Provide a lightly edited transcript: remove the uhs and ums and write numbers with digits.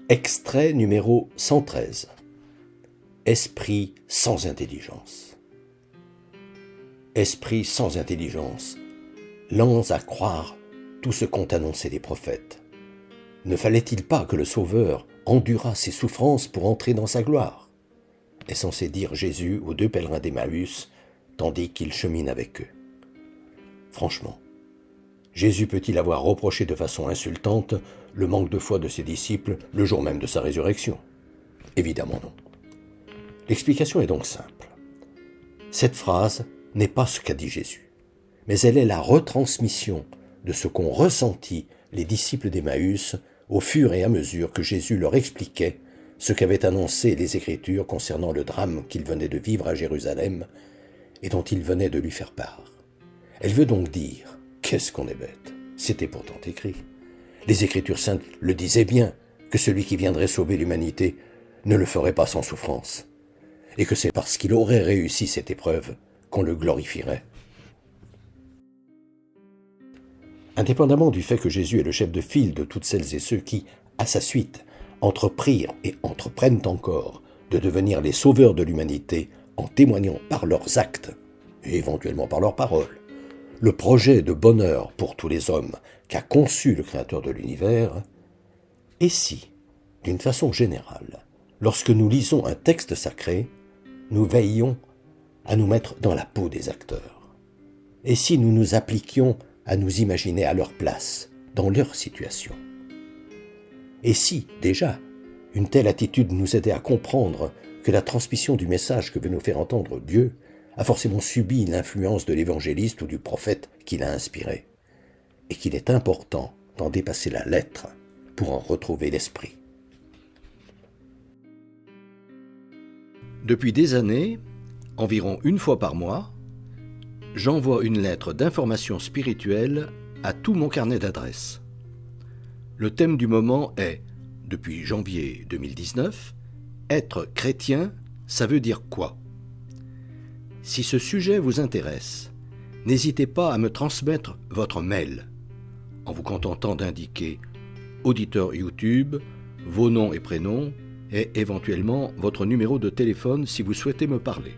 Extrait numéro 113. Esprit sans intelligence. Esprit sans intelligence, lents à croire tout ce qu'ont annoncé les prophètes. Ne fallait-il pas que le Sauveur endurât ses souffrances pour entrer dans sa gloire ? Est censé dire Jésus aux 2 pèlerins d'Emmaüs, tandis qu'il chemine avec eux. Franchement, Jésus peut-il avoir reproché de façon insultante le manque de foi de ses disciples le jour même de sa résurrection ? Évidemment non. L'explication est donc simple. Cette phrase n'est pas ce qu'a dit Jésus, mais elle est la retransmission de ce qu'ont ressenti les disciples d'Emmaüs au fur et à mesure que Jésus leur expliquait ce qu'avaient annoncé les Écritures concernant le drame qu'il venait de vivre à Jérusalem et dont il venait de lui faire part. Elle veut donc dire, qu'est-ce qu'on est bête, c'était pourtant écrit. Les Écritures saintes le disaient bien, que celui qui viendrait sauver l'humanité ne le ferait pas sans souffrance, et que c'est parce qu'il aurait réussi cette épreuve qu'on le glorifierait. Indépendamment du fait que Jésus est le chef de file de toutes celles et ceux qui, à sa suite, entreprirent et entreprennent encore de devenir les sauveurs de l'humanité en témoignant par leurs actes et éventuellement par leurs paroles le projet de bonheur pour tous les hommes qu'a conçu le Créateur de l'univers, et si, d'une façon générale, lorsque nous lisons un texte sacré, nous veillions à nous mettre dans la peau des acteurs, et si nous nous appliquions à nous imaginer à leur place, dans leur situation, et si, déjà, une telle attitude nous aidait à comprendre que la transmission du message que veut nous faire entendre Dieu a forcément subi l'influence de l'évangéliste ou du prophète qui l'a inspiré, et qu'il est important d'en dépasser la lettre pour en retrouver l'esprit. Depuis des années, environ 1 fois par mois, j'envoie une lettre d'information spirituelle à tout mon carnet d'adresses. Le thème du moment est, depuis janvier 2019, « Être chrétien, ça veut dire quoi ?» Si ce sujet vous intéresse, n'hésitez pas à me transmettre votre mail, en vous contentant d'indiquer auditeur YouTube, vos noms et prénoms, et éventuellement votre numéro de téléphone si vous souhaitez me parler.